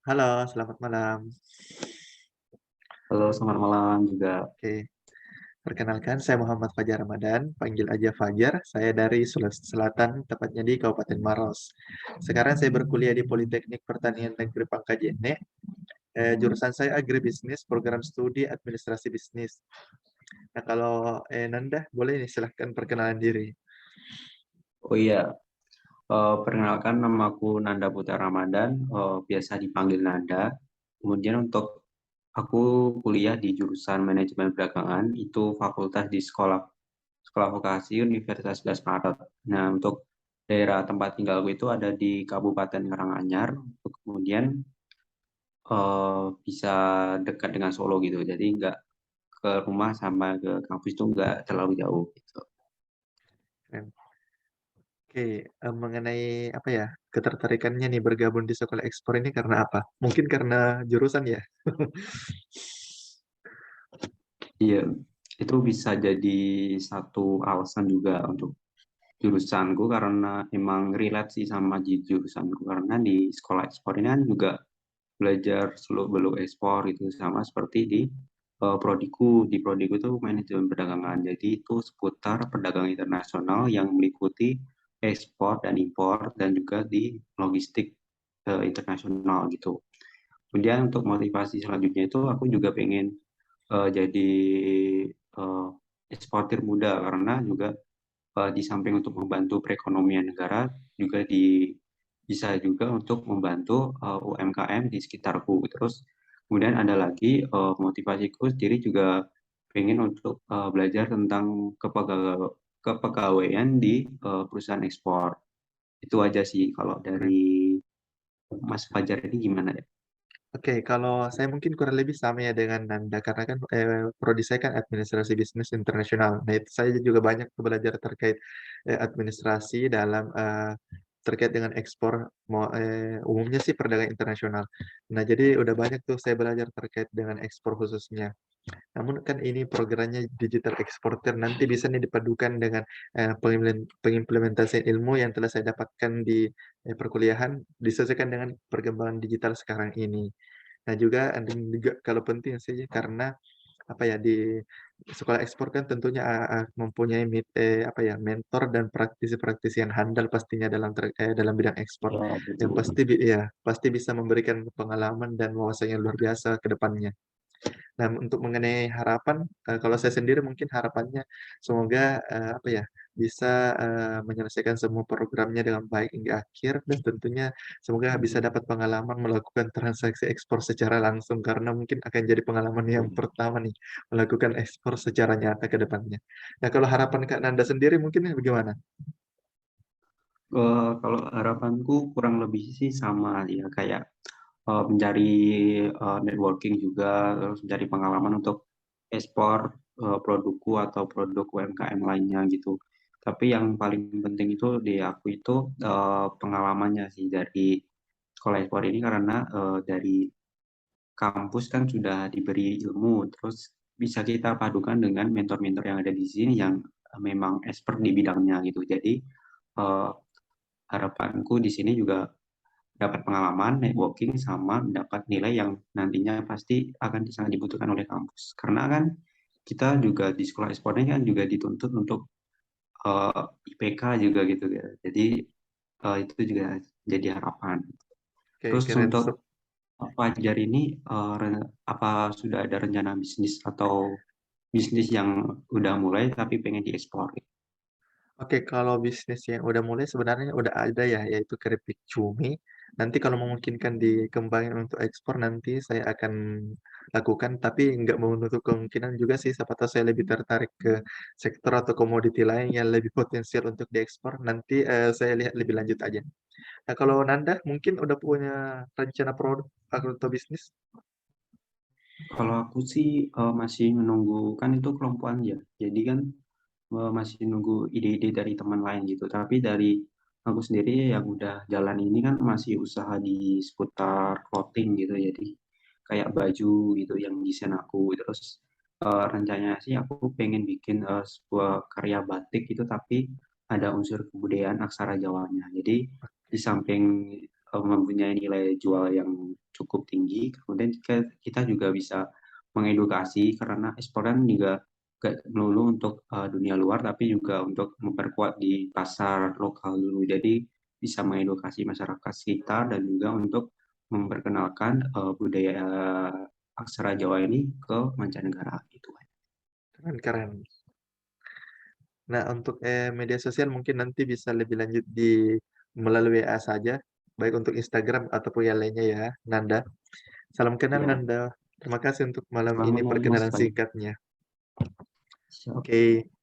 Halo, selamat malam. Halo, selamat malam juga. Oke, perkenalkan saya Muhammad Fajar Ramadan, panggil aja Fajar. Saya dari Sulawesi Selatan, tepatnya di Kabupaten Maros. Sekarang saya berkuliah di Politeknik Pertanian Negeri Pangkajene. Jurusan saya agribisnis, program studi administrasi bisnis. Nah, kalau Nanda, boleh nih silahkan perkenalan diri. Oh iya, perkenalkan namaku Nanda Putra Ramadan, biasa dipanggil Nanda. Kemudian untuk aku kuliah di jurusan manajemen perdagangan, itu fakultas di sekolah sekolah vokasi Universitas 11 Maret. Nah, untuk daerah tempat tinggalku itu ada di Kabupaten Karanganyar, kemudian bisa dekat dengan Solo gitu. Jadi nggak ke rumah sama ke kampus itu nggak terlalu jauh gitu. Keren. Oke, mengenai apa ya, ketertarikannya nih bergabung di sekolah ekspor ini karena apa? Mungkin karena jurusan ya? Iya, itu bisa jadi satu alasan juga untuk jurusanku karena emang relate sih sama di jurusanku karena di sekolah ekspor ini kan juga belajar seluk-beluk ekspor itu sama seperti di prodiku. Di prodiku itu manajemen perdagangan. Jadi itu seputar perdagangan internasional yang meliputi ekspor dan impor dan juga di logistik internasional gitu. Kemudian untuk motivasi selanjutnya itu aku juga pengen jadi eh, eksportir muda karena juga di samping untuk membantu perekonomian negara juga bisa juga untuk membantu UMKM di sekitarku. Terus kemudian ada lagi motivasiku sendiri juga pengen untuk belajar tentang kepegawaian di perusahaan ekspor. Itu aja sih kalau Keren. dari Mas Fajar ini gimana ya? Oke, kalau saya mungkin kurang lebih sama ya dengan Nanda, karena kan prodi saya kan administrasi bisnis internasional. Nah, itu saya juga banyak belajar terkait administrasi dalam terkait dengan ekspor, umumnya sih perdagangan internasional. Nah, jadi udah banyak tuh saya belajar terkait dengan ekspor khususnya. Namun kan ini programnya digital exporter, nanti bisa nih dipadukan dengan pengimplementasian ilmu yang telah saya dapatkan di perkuliahan, disesuaikan dengan perkembangan digital sekarang ini. Nah juga ada juga kalau penting sih karena apa ya di sekolah ekspor kan tentunya mempunyai apa ya mentor dan praktisi-praktisi yang handal pastinya dalam bidang ekspor Ya, yang betul. pasti ya pasti bisa memberikan pengalaman dan wawasan yang luar biasa ke depannya. Nah, untuk mengenai harapan, kalau saya sendiri mungkin harapannya semoga, apa ya, bisa, menyelesaikan semua programnya dengan baik hingga akhir dan tentunya semoga bisa dapat pengalaman melakukan transaksi ekspor secara langsung karena mungkin akan jadi pengalaman yang pertama nih, melakukan ekspor secara nyata ke depannya. Nah, kalau harapan Kak Nanda sendiri mungkin bagaimana? Kalau harapanku kurang lebih sih sama ya kayak mencari networking juga, terus mencari pengalaman untuk ekspor produkku atau produk UMKM lainnya gitu. Tapi yang paling penting itu di aku itu pengalamannya sih dari sekolah ekspor ini karena dari kampus kan sudah diberi ilmu, terus bisa kita padukan dengan mentor-mentor yang ada di sini yang memang expert di bidangnya gitu. Jadi eh, harapanku di sini juga dapat pengalaman, networking, sama dapat nilai yang nantinya pasti akan sangat dibutuhkan oleh kampus. Karena kan kita juga di sekolah ekspornya kan juga dituntut untuk IPK juga gitu ya. Jadi itu juga jadi harapan. Oke, Terus keren. untuk Fajar ini apa sudah ada rencana bisnis atau bisnis yang udah mulai tapi pengen diekspor? Oke, kalau bisnis yang udah mulai sebenarnya udah ada ya, yaitu keripik cumi. Nanti kalau memungkinkan dikembangin untuk ekspor nanti saya akan lakukan, tapi nggak menutup kemungkinan juga sih, siapa tahu saya lebih tertarik ke sektor atau komoditi lain yang lebih potensial untuk diekspor. Nanti saya lihat lebih lanjut aja. Nah, kalau Nanda mungkin udah punya rencana produk atau bisnis? Kalau aku sih masih menunggu kan itu kelompokan ya. Jadi kan masih nunggu ide-ide dari teman lain gitu. Tapi dari aku sendiri yang udah jalan ini kan masih usaha di seputar clothing gitu. Jadi kayak baju gitu yang desain aku. Terus rencananya sih aku pengen bikin sebuah karya batik gitu tapi ada unsur kebudayaan aksara Jawanya. Jadi di samping mempunyai nilai jual yang cukup tinggi. Kemudian kita juga bisa mengedukasi karena ekspor kan juga gak melulu untuk dunia luar, tapi juga untuk memperkuat di pasar lokal dulu. Jadi bisa mengedukasi masyarakat sekitar dan juga untuk memperkenalkan budaya aksara Jawa ini ke mancanegara gitu. Keren, keren. Nah, untuk media sosial mungkin nanti bisa lebih lanjut melalui WA saja, baik untuk Instagram ataupun yang lainnya ya, Nanda. Salam kenal, Ya, Nanda. Terima kasih untuk malam selamat ini malam Mas perkenalan Bayu. singkatnya. Siap. Oke.